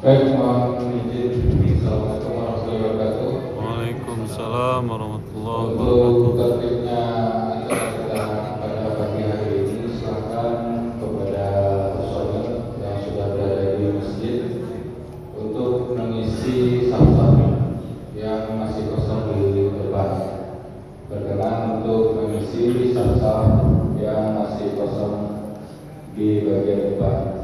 Baik, mohon izin. Assalamualaikum warahmatullahi wabarakatuh. Waalaikumsalam warahmatullahi Untuk wabarakatuh. tertibnya acara kita pada pagi hari ini, silakan kepada personil yang sudah berada di masjid untuk mengisi saf-saf yang masih kosong di depan. Berkenan untuk mengisi saf-saf yang masih kosong di bagian depan.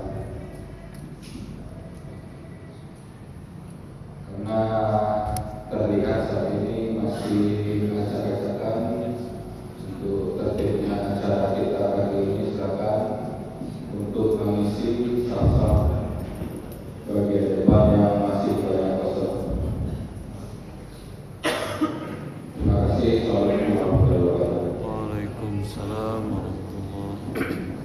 Karena terlihat saat ini masih acak-acakan untuk tertibnya acara kita pagi ini, silakan untuk mengisi saf-saf bagian depan yang masih banyak kosong. Terima kasih. Assalamualaikum warahmatullahi wabarakatuh. Waalaikumsalam warahmatullahi wabarakatuh.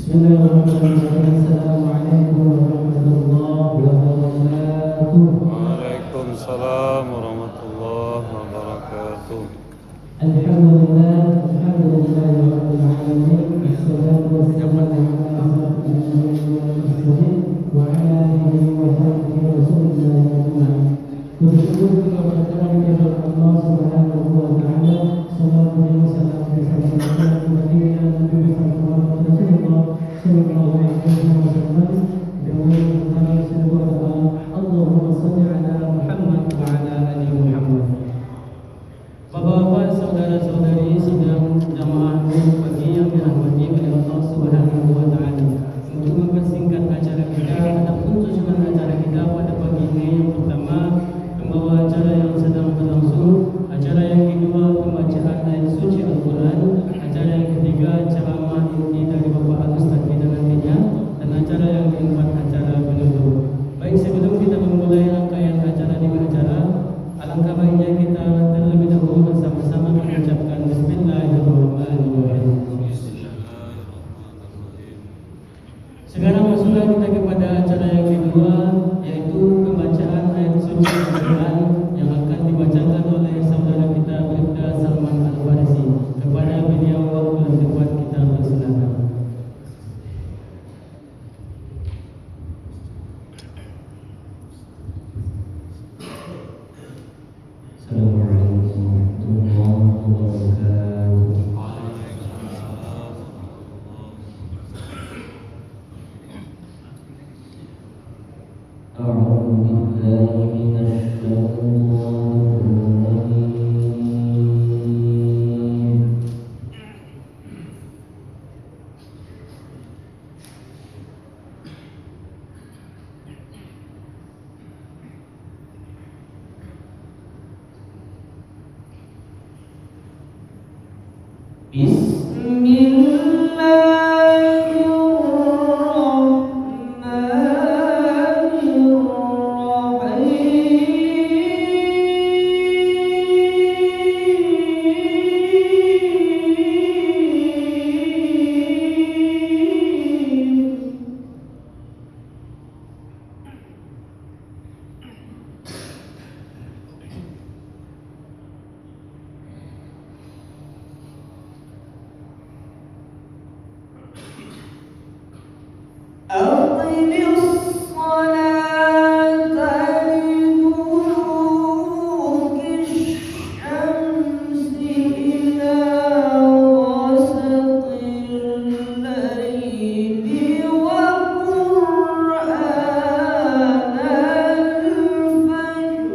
Bismillahirrahmanirrahim. Assalamualaikum warahmatullahi wabarakatuh. Waalaikumsalam warahmatullahi wabarakatuh. Alhamdulillah, alhamdulillahi rabbil alamin. Wassalatu wassalamu ala asyrafil mursalin wa ala alihi wa sahbihi rasulillah ajma'in. Bersyukur kepada Allah Subhanahu wa taala. Sallallahu alaihi wasallam Allahumma salli ala Muhammad wa ala ali Muhammad. Bapak-bapak, saudara-saudari, sidang jamaah pagi yang dirahmati oleh Allah Subhanahu wa taala. Untuk mempersingkat acara kita, adapun susunan acara kita pada pagi ini, yang pertama membawa acara yang sedang berlangsung, acara yang kedua pembacaan ayat suci Al-Quran, acara yang ketiga ceramah inti dari Bapak Al-Ustaz kita nantinya, dan acara yang keempat acara penutup. Baik, sebelum kita memulai rangkaian acara demi acara, alangkah baiknya kita terlebih dahulu bersama-sama mengucapkan Bismillahirrahmanirrahim. Sekarang masuklah kita kepada acara yang kedua, yaitu pembacaan ayat suci Al-Quran yang akan dibacakan oleh saudara kita Bribda Salman Al-Farisi. Kepada beliau waktu dan tempat kita persilakan. Assalamualaikum warahmatullahi wabarakatuh. أعوذ بالله من الشيطان الرجيم. أقم الصلاة لدلوك الشمس إلى غسق الليل وقرآن الفجر.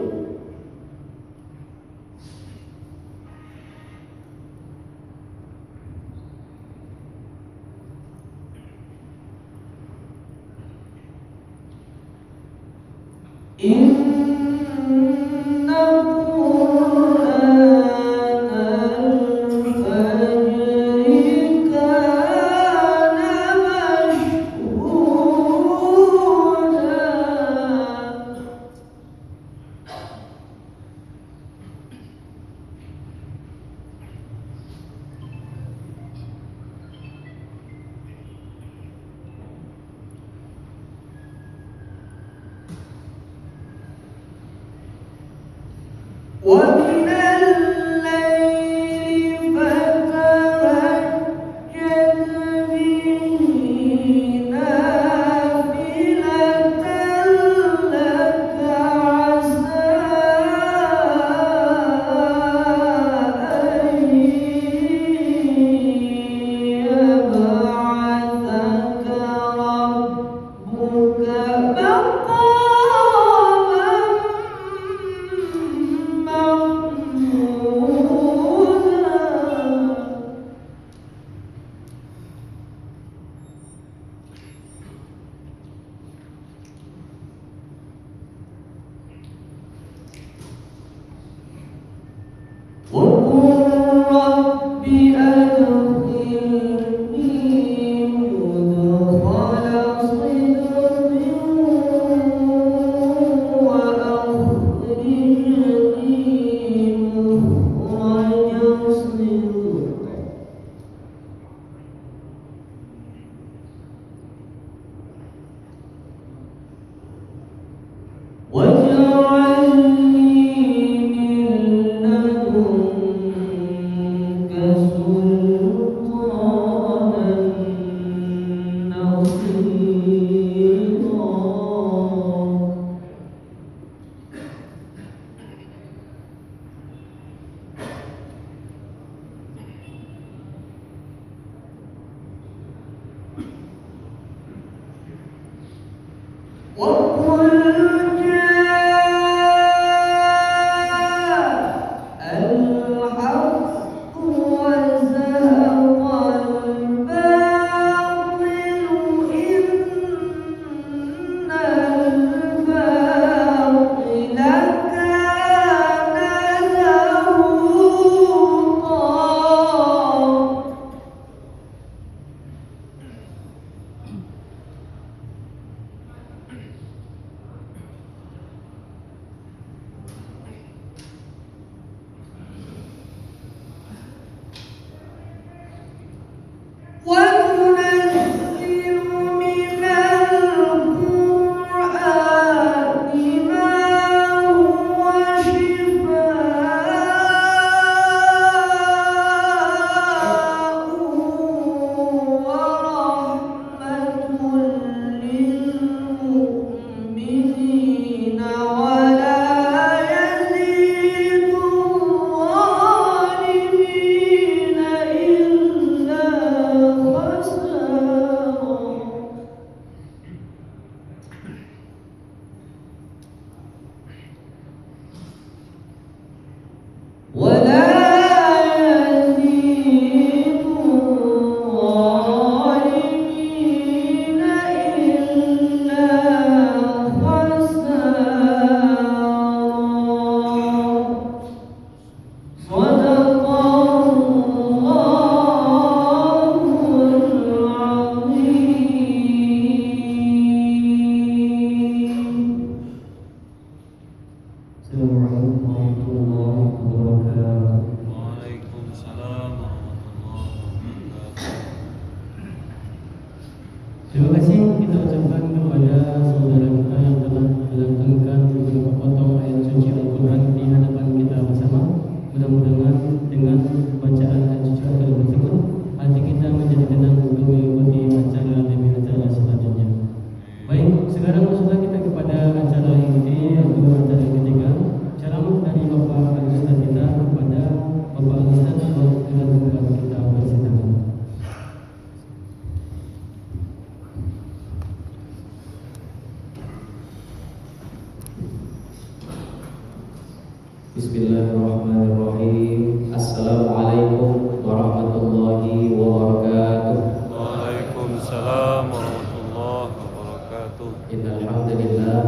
Bismillahirrahmanirrahim. Assalamualaikum warahmatullahi wabarakatuh. Waalaikumsalam warahmatullahi wabarakatuh. Innal hamdalillah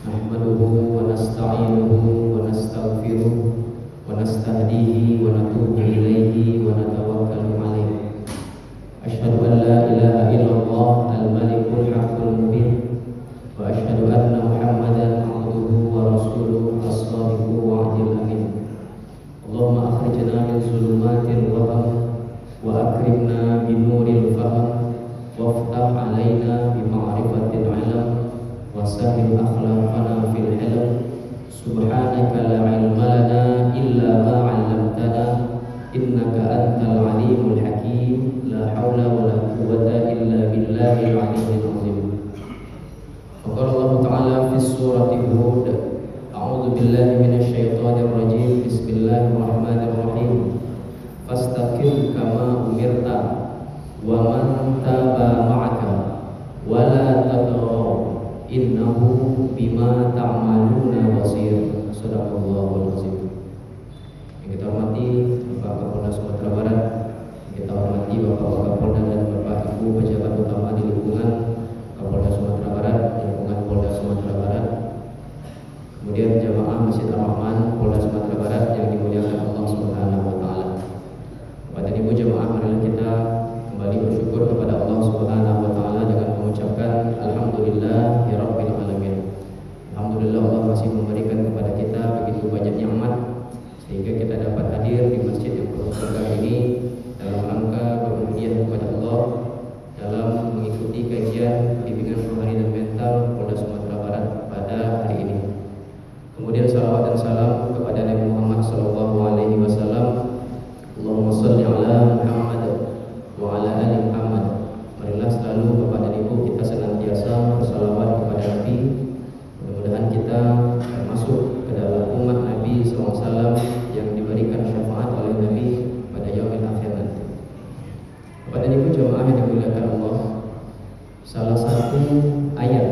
nahmaduhu wa nasta'inuhu wa nastaghfiruh wa nastahdihi wa natubu ilaihi wa natawakkalu alaihi. Asyhadu an la ilaha illallah al-malikul haqqul mubin wa asyhadu anna Muhammadan abduhu wa rasuluhu as-sadiqul wa'dil amin. Allahumma akhrijna min zulumatil waham wa akrimna bin nuril faham waftah alaina bi ma'rifatil ilm wa sahil akhlaqana fil ilm. Subhanaka la ilma billahi minasyaitonir rajim. Bismillahirrahmanirrahim. Fastaqim kama umirta wa man taba ma'aka wa la taghaw innahu bima ta'maluna basir. Shadaqallahul azim. Yang kita hormati Bapak Kapolda Sumatera Barat, kita hormati Bapak Kapolda dan Bapak Ibu pejabat utama di lingkungan Kapolda Sumatera Barat, lingkungan Polda Sumatera Barat. Kemudian jamaah Masjid Ar-Rahman Polda Sumatera Barat yang dimuliakan Allah Subhanahu wa taala. Bapak dan Ibu jamaah, marilah kita kembali bersyukur kepada Allah Subhanahu wa taala dengan mengucapkan alhamdulillahirabbil alamin. Alhamdulillah Allah masih memberikan kepada kita begitu banyak nikmat sehingga kita dapat hadir di masjid yang berkah ini dalam rangka berbudaya kepada Allah dalam mengikuti kajian bimbingan rohani dan mental Polda Sumatera Barat pada hari ini. Kemudian salawat dan salam kepada Nabi Muhammad sallallahu alaihi wasallam. Allahumma shalli ala Muhammad wa ala ali Muhammad. Marilah selalu Bapak dan Ibu kita senantiasa bersalawat kepada Nabi. Mudah-mudahan kita termasuk ke dalam umat Nabi SAW yang diberikan syafaat oleh Nabi pada yaumil akhir nanti. Bapak dan Ibu jemaah yang dimuliakan Allah, salah satu ayat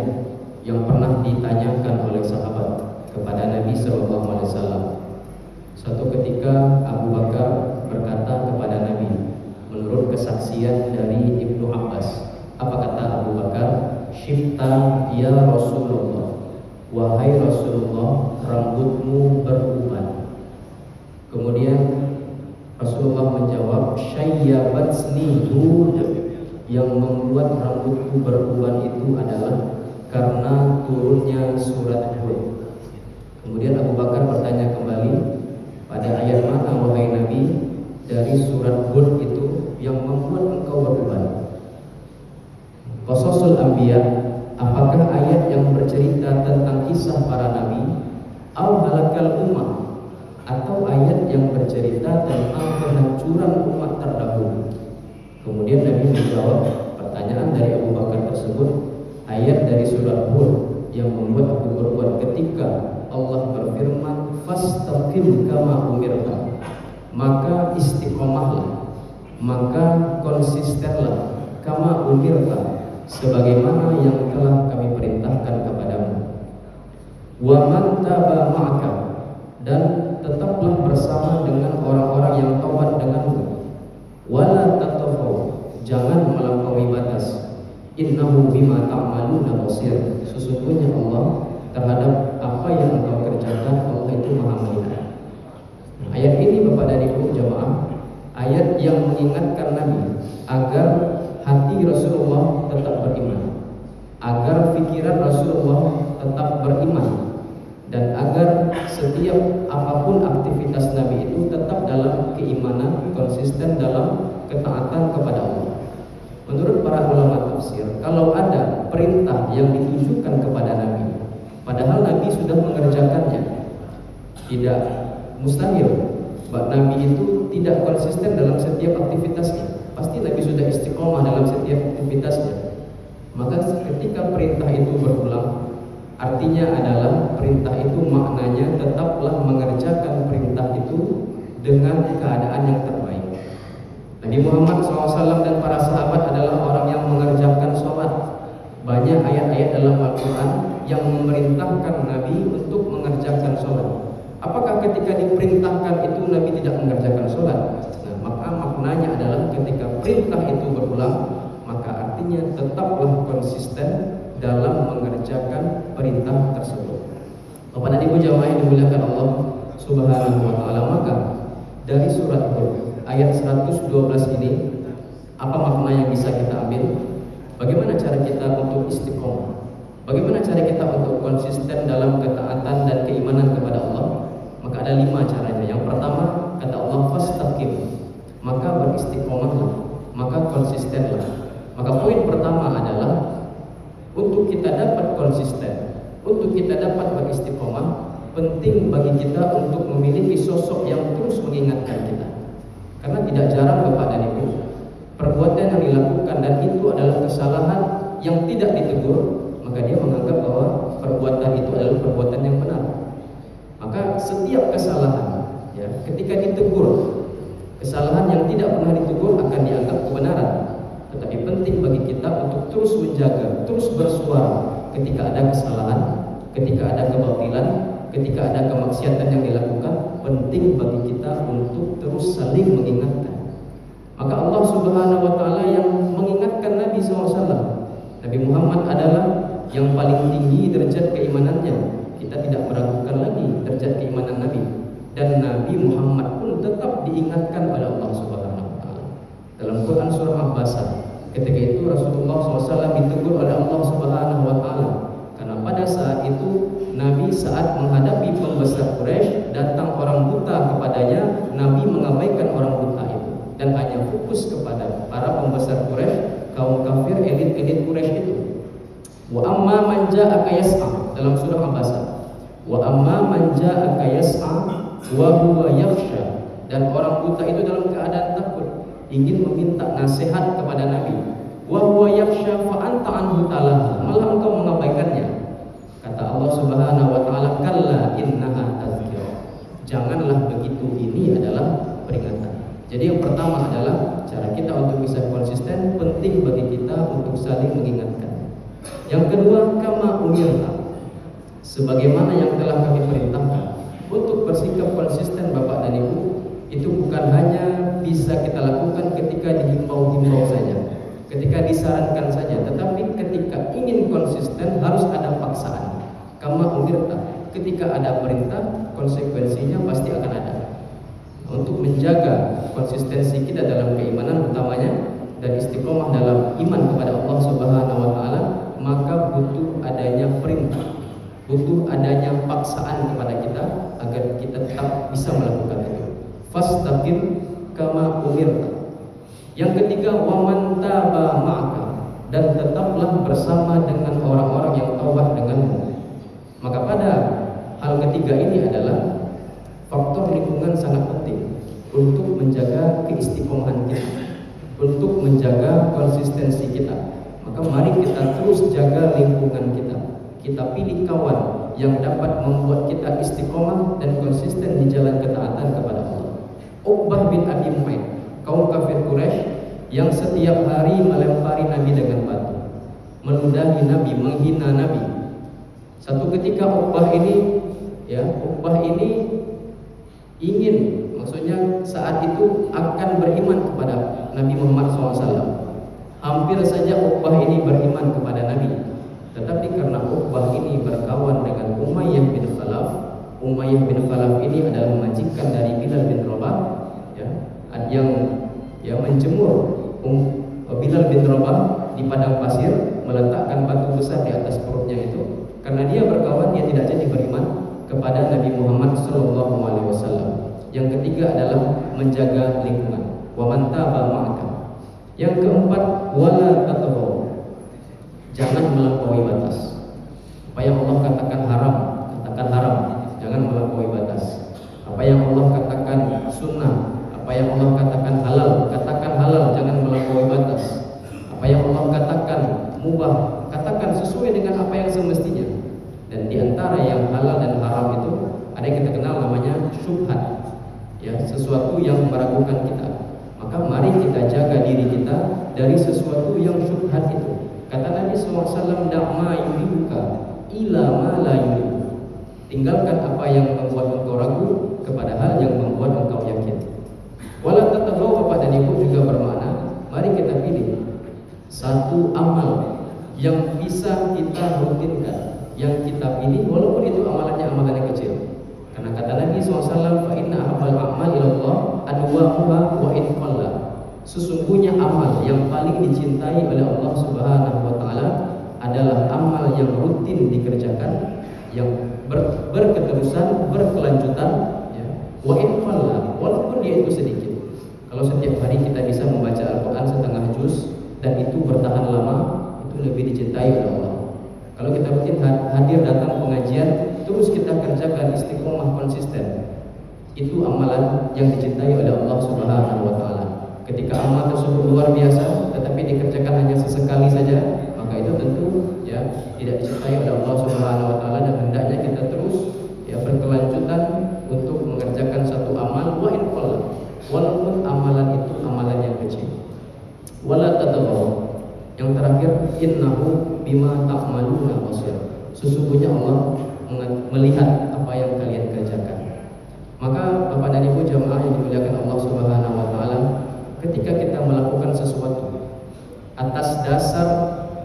yang pernah ditanyakan oleh sahabat kepada Nabi SAW. Suatu ketika Abu Bakar berkata kepada Nabi, menurut kesaksian dari Ibnu Abbas, apa kata Abu Bakar? Syifta ya Rasulullah, wahai Rasulullah, rambutmu beruban. Kemudian Rasulullah menjawab, syayyabatsni Hud, yang membuat rambutku beruban itu adalah karena turunnya surat Hud. Kemudian Abu Bakar bertanya kembali, pada ayat mana wahai Nabi dari surat Hud itu yang membuat engkau beruban? Qasasul Anbiya, apakah ayat yang bercerita tentang kisah para nabi, au halakal ummah, atau ayat yang bercerita tentang kehancuran umat terdahulu? Kemudian Nabi menjawab pertanyaan dari Abu Bakar tersebut, ayat dari surat Hud yang membuat aku berbuat ketika Allah berfirman, fastaqim kama umirta, maka istiqomahlah, maka konsistenlah, kama umirta, sebagaimana yang telah kami perintahkan kepadamu. Wa man taba ma'aka, dan tetaplah bersama dengan orang-orang yang taubat denganmu. Wala tatawau, jangan melampaui batas. Innahu bima ta'maluna basir, sesungguhnya Allah terhadap apa yang engkau kerjakan Allah itu maha melihat. Ayat ini Bapak dan Ibu jemaah, ayat yang mengingatkan Nabi agar hati Rasulullah tetap beriman, agar pikiran Rasulullah tetap beriman, dan agar setiap apapun aktivitas Nabi itu tetap dalam keimanan, konsisten dalam ketaatan kepada Allah. Menurut para ulama tafsir, kalau ada perintah yang ditujukan kepada Nabi, padahal Nabi sudah mengerjakannya, tidak mustahil Nabi itu tidak konsisten dalam setiap aktivitasnya. Pasti Nabi sudah istiqomah dalam setiap aktivitasnya. Maka ketika perintah itu berulang, artinya adalah perintah itu maknanya tetaplah mengerjakan perintah itu dengan keadaan yang terbaik. Nabi Muhammad SAW dan para sahabat adalah orang yang mengerjakan sholat. Banyak ayat-ayat dalam Al-Quran yang memerintahkan Nabi untuk mengerjakan sholat. Apakah ketika diperintahkan itu Nabi tidak mengerjakan sholat? Nah, maka maknanya adalah ketika perintah itu berulang, maka artinya tetaplah konsisten dalam mengerjakan perintah tersebut. Bapak dan Ibu jamaah yang dimuliakan Allah Subhanahu wa taala, maka dari surat Hud ayat 112 ini apa makna yang bisa kita ambil? Bagaimana cara kita untuk istiqomah? Bagaimana cara kita untuk konsisten dalam ketaatan dan keimanan kepada Allah? Maka ada 5 caranya. Yang pertama, kata Allah, fastaqim, maka beristiqomahlah, maka konsistenlah. Maka poin pertama adalah untuk kita dapat konsisten, untuk kita dapat beristiqomah, penting bagi kita untuk memiliki sosok yang terus mengingatkan kita. Karena tidak jarang Bapak dan Ibu, perbuatan yang dilakukan dan itu adalah kesalahan yang tidak ditegur, maka dia menganggap bahwa perbuatan itu adalah perbuatan yang benar. Maka setiap kesalahan, ya, ketika ditegur, kesalahan yang tidak pernah ditegur akan dianggap kebenaran. Tetapi penting bagi kita untuk terus menjaga, terus bersuara ketika ada kesalahan, ketika ada kebatilan, ketika ada kemaksiatan yang dilakukan. Penting bagi kita untuk terus saling mengingatkan. Maka Allah Subhanahu wa Ta'ala yang mengingatkan Nabi SAW. Nabi Muhammad adalah yang paling tinggi derajat keimanannya. Kita tidak meragukan lagi derajat keimanan Nabi. Dan Nabi Muhammad pun tetap diingatkan oleh Allah Subhanahu wa Ta'ala. Dalam Quran surah Al-Baqarah, ketika itu Rasulullah SAW ditegur oleh Allah Subhanahu wa Ta'ala. Karena pada saat itu Nabi saat menghadapi pembesar Quraisy, datang orang buta kepadanya, Nabi mengabaikan orang buta itu dan hanya fokus kepada para pembesar Quraisy, kaum kafir, elit-elit Quraisy itu. Wa amma man ja'aka yas'a, dalam surah Al-Baqarah. Wa amma man ja'aka yas'a wa huwa yakhsha, dan orang buta itu dalam keadaan takut, ingin meminta nasihat kepada Nabi. Wa huwa yakhsha fa anta anhu talaha, malah engkau mengabaikannya. Kata Allah Subhanahu wa Ta'ala, kalla innaha tazkirah, janganlah begitu, ini adalah peringatan. Jadi yang pertama adalah cara kita untuk bisa konsisten, penting bagi kita untuk saling mengingatkan. Yang kedua, kama umirta, sebagaimana yang telah kami perintahkan. Untuk bersikap konsisten Bapak dan Ibu, itu bukan hanya bisa kita lakukan ketika dihimbau-himbau saja, ketika disarankan saja, tetapi ketika ingin konsisten harus ada paksaan. Kama umirta, ketika ada perintah, konsekuensinya pasti akan ada. Untuk menjaga konsistensi kita dalam keimanan utamanya dan istiqomah dalam iman kepada Allah Subhanahu wa Ta'ala, maka butuh adanya perintah, butuh adanya paksaan kepada kita agar kita tetap bisa melakukan itu. Fastaqim kama umirta. Yang ketiga, waman taba ma'aka, dan tetaplah bersama dengan orang-orang yang taubat denganmu. Maka pada hal ketiga ini adalah faktor lingkungan sangat penting untuk menjaga keistiqomahan kita, untuk menjaga konsistensi kita. Maka mari kita terus jaga lingkungan kita. Kita pilih kawan yang dapat membuat kita istiqomah dan konsisten di jalan ketaatan kepada Allah. Uqbah bin Abi Mu'ayth, kaum kafir Quraisy yang setiap hari melempari Nabi dengan batu, meludahi Nabi, menghina Nabi. Satu ketika Uqbah ini ingin, maksudnya saat itu akan beriman kepada Nabi Muhammad SAW. Hampir saja Uqbah ini beriman kepada Nabi, tetapi karena Uqbah ini berkawan dengan Umayyah bin Khalaf. Umayyah bin Khalaf ini adalah majikan dari Bilal bin Rabah, yang menjemur Bilal bin Rabah di padang pasir, meletakkan batu besar di atas perutnya itu. Karena dia berkawan, dia tidak jadi beriman kepada Nabi Muhammad SAW. Yang ketiga adalah menjaga lingkungan. Wa man taba ma'aka. Yang keempat, wala tatghaw, jangan melampaui batas. Apa yang Allah katakan haram, katakan haram, jangan melampaui batas. Apa yang Allah katakan sunnah, apa yang Allah katakan halal, katakan halal, jangan melampaui batas. Apa yang Allah katakan mubah, katakan sesuai dengan apa yang semestinya. Dan di antara yang halal dan haram itu ada yang kita kenal namanya syubhat, ya, sesuatu yang meragukan kita. Maka mari kita jaga diri kita dari sesuatu yang syubhat itu. Kata Nabi SAW, da'ma yuribuka ila ma la yuribu, tinggalkan apa yang membuat engkau ragu kepada hal yang membuat engkau yakin. Wala tatghaw, Bapak dan Ibu, juga bermakna mari kita pilih satu amal yang bisa kita rutinkan, yang kita pilih walaupun itu amalan yang kecil. Karena kata Nabi SAW, fa inna ahabal a'mal ilallah adwamuha wa in qalla, sesungguhnya amal yang paling dicintai oleh Allah Subhanahu wa Ta'ala adalah amal yang rutin dikerjakan, yang berketerusan, berkelanjutan, ya. Wa in qalla, walaupun dia itu sedikit. Kalau setiap hari kita bisa membaca Al-Quran setengah juz dan itu bertahan lama, itu lebih dicintai oleh Allah. Kalau kita rutin hadir datang pengajian, terus kita kerjakan istiqomah konsisten, itu amalan yang dicintai oleh Allah Subhanahu wa Ta'ala. Ketika amal tersebut luar biasa tetapi dikerjakan hanya sesekali saja, maka itu tentu ya tidak dicintai oleh Allah Subhanahu wa Ta'ala. Dan hendaknya kita terus ya berkelanjutan ta'maluna basir. Sesungguhnya Allah melihat apa yang kalian kerjakan. Maka Bapak dan Ibu jamaah yang dimuliakan Allah Subhanahu wa taala, ketika kita melakukan sesuatu atas dasar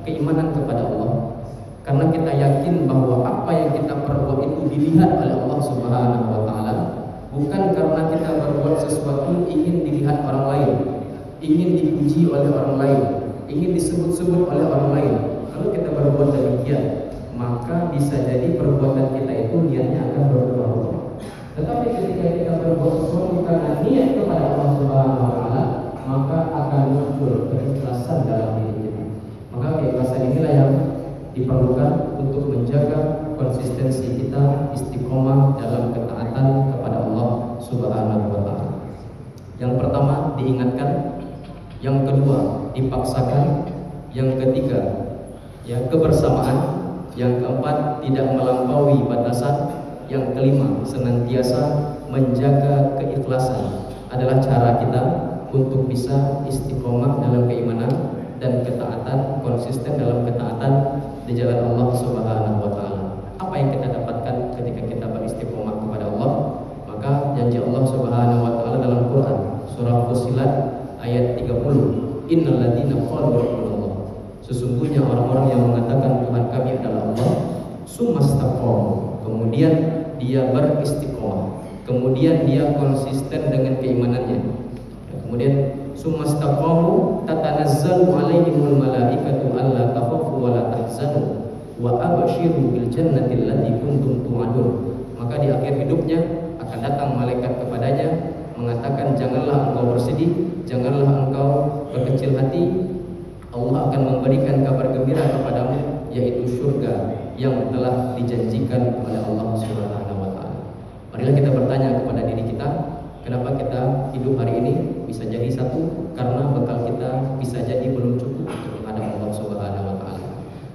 keimanan kepada Allah, karena kita yakin bahwa apa yang kita perbuat itu dilihat oleh Allah Subhanahu wa taala, bukan karena kita berbuat sesuatu ingin dilihat orang lain, ingin dipuji oleh orang lain, ingin disebut-sebut oleh orang lain. Kalau kita berbuat demikian, maka bisa jadi perbuatan kita itu niatnya akan berubah-ubah. Tetapi ketika kita berbuat sesuatu karena niat kepada Allah Subhanahu wa taala, maka akan muncul keikhlasan dalam diri kita. Maka keikhlasan inilah yang diperlukan untuk menjaga konsistensi kita istiqomah dalam ketaatan kepada Allah Subhanahu wa taala. Yang pertama diingatkan, yang kedua dipaksakan, yang ketiga ya kebersamaan, yang keempat tidak melampaui batasan, yang kelima senantiasa menjaga keikhlasan adalah cara kita untuk bisa istiqomah dalam keimanan dan ketaatan, konsisten dalam ketaatan di jalan Allah Subhanahu wa taala. Apa yang kita dapatkan ketika kita beristiqomah kepada Allah? Maka janji Allah Subhanahu wa taala dalam Quran surah Fussilat ayat 30, innal ladzina qalu rabbunallah. Sesungguhnya orang-orang yang mengatakan Tuhan kami adalah Allah, sumastaqamu, kemudian dia beristiqomah, kemudian dia konsisten dengan keimanannya. Kemudian sumastaqamu tatanazzalu alaihimul malaikatu alla takhafu wa la tahzanu wa abshiru bil jannati allati kuntum tu'adun. Maka di akhir hidupnya akan datang malaikat kepadanya mengatakan, janganlah engkau bersedih, janganlah engkau berkecil hati. Allah akan memberikan kabar gembira kepadamu, yaitu surga yang telah dijanjikan oleh Allah Subhanahu wa taala. Marilah kita bertanya kepada diri kita, kenapa kita hidup hari ini? Bisa jadi satu, karena bekal kita bisa jadi belum cukup untuk menghadap Allah Subhanahu wa taala.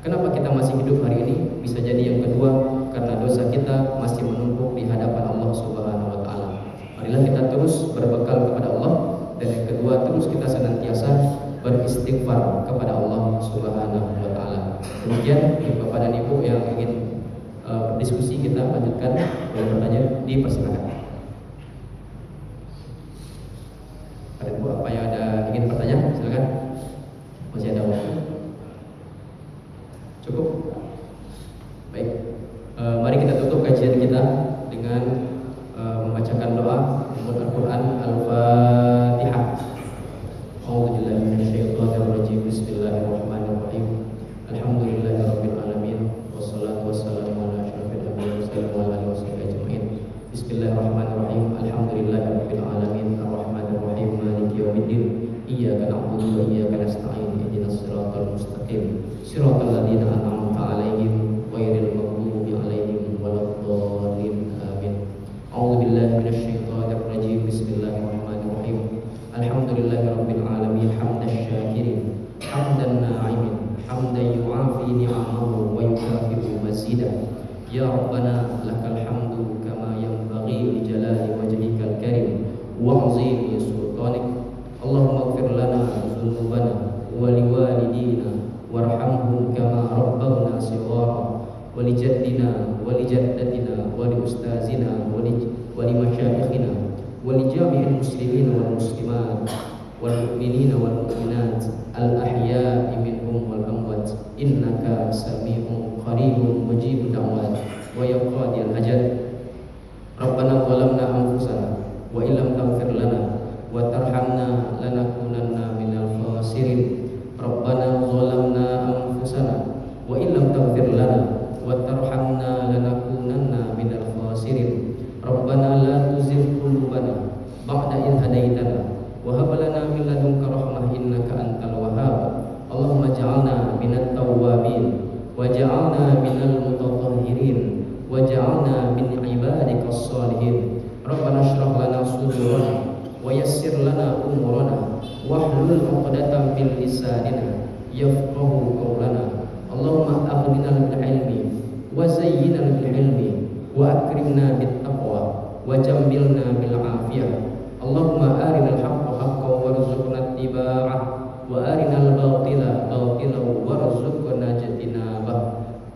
Kenapa kita masih hidup hari ini? Bisa jadi yang kedua, karena dosa kita masih menumpuk di hadapan Allah Subhanahu wa taala. Marilah kita terus berbekal kepada Allah, dan yang kedua terus kita senantiasa beristighfar kepada Allah Subhanahu wa taala. Demikian Bapak dan Ibu yang ingin diskusi kita lanjutkan, boleh bertanya, dipersilakan. Ada Ibu apa yang ada ingin bertanya? Silakan. Masih ada waktu. Cukup? Baik. Mari kita tutup kajian kita dengan membacakan doa menurut Al-Quran Al-Fatihah. A'udzubillahi minasyaitonir rajim. Bismillahirrahmanirrahim. Alhamdulillahirabbil alamin wassalatu wassalamu ala asyrofil anbiya'i wa ala alihi washabihi ajmain. Bismillahirrahmanirrahim. Alhamdulillahirabbil alamin arrahmanir rahim maliki yaumiddin. Iyyaka na'budu wa iyyaka nasta'in. Ihdinas siratal mustaqim. Siratal ladzina an'amta 'alaihim ghairil maghdubi 'alaihim waladdallin. Amin. A'udzubillahi minasyaitonir rajim. Bismillahirrahmanirrahim. Alhamdulillahirabbil alamin hamdasy syakirin hamdan na'imin hamdan yu'afi ni'amahu wa yukafi'u mazidah. Ya Rabbana lakal hamdu kama yanbaghi li jalali wajhikal karim wa 'azimi sultanik. Allahumma ighfir lana dzunubana wa liwalidina warhamhum kama rabbawna shighara wa li jaddina wa li jaddatina wa li ustazina wa li masyayikhina wa li jami'il muslimin wal muslimat wal mu'minina wal mu'minat al ahya'i minhum wal amwat innaka sami'un qaribun mujibud da'wat wa ya qadiyal hajat. Rabbana zalamna anfusana wa illam taghfir lana wa tarhamna lanakunanna minal khasirin. Rabbana zalamna anfusana wa illam taghfir lana wa tarhamna lanakunanna minal khasirin. Rabbana la tuzigh qulubana ba'da idh hadaitana wa hab lana min ladunka rahmah innaka antal wahhab. Allahumma ij'alna minat tawwabin waj'alna minal mutatahhirin waj'alna min ibadikas shalihin. Rabbana shrah lana sudurana wa yassir lana umurana wahlul 'uqdatam min lisanina yafqahu qawlana. Allahumma aghnina bil ilmi wa zayyinna bil ilmi wa akrimna bit taqwa wa jammilna bil afiyah. Allahumma arinal haqqa haqqan warzuqna ittiba'ah wa arinal batila batilan warzuqna ijtinabah.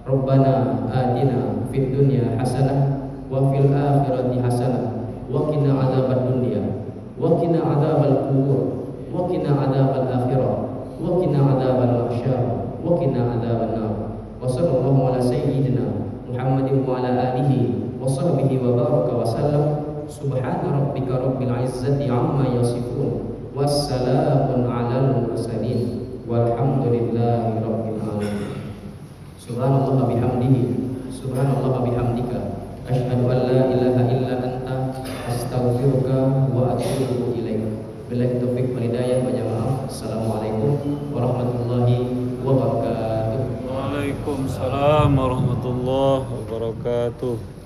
Rabbana atina fid dunya hasanah wa fil akhirati hasanah wa qina adzabannar wa qina adzabal qubur wa qina adzabal akhirah wa qina adzabal mahsyar wa qina adzaban nar. Wa sallallahu ala sayyidina Muhammadin wa ala alihi wa sahbihi wa baraka wa sallam. Subhana rabbika rabbil izzati amma yasifun, wassalamun alal mursalin, walhamdulillahi rabbil alamin. Subhanallah bihamdihi, subhanallah bihamdika, asyhadu an la ilaha illa anta, astaghfiruka wa atubu ilaik. Billahi taufiq wal hidayah wa jamaah. Assalamualaikum warahmatullahi wabarakatuh. Waalaikumsalam warahmatullahi wabarakatuh.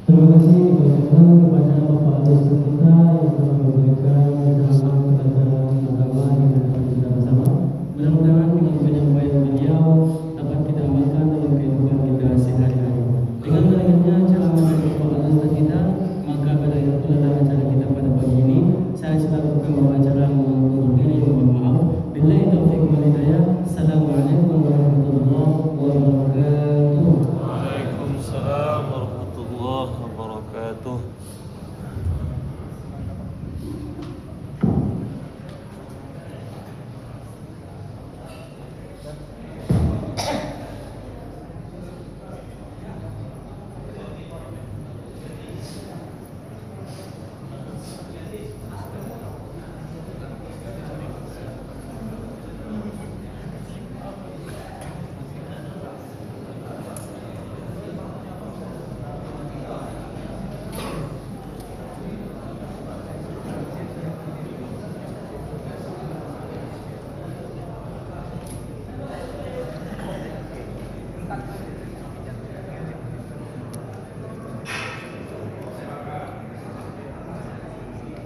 Terima kasih kepada Bapak Ustaz kita yang telah memberikan ceramah kepada agama yang dapat kita bersama. Mudah-mudahan dengan penyampaian beliau dapat kita amalkan dalam kehidupan kita sehari-hari. Dengan mendengarnya ceramah dari Bapak Ustaz kita, maka pada itulah acara kita pada pagi ini. Saya selaku pembawa acara mohon diri mohon maaf. Billahi taufiq wal hidayah. Assalamualaikum warahmatullahi wabarakatuh. Waalaikumsalam warahmatullahi wabarakatuh.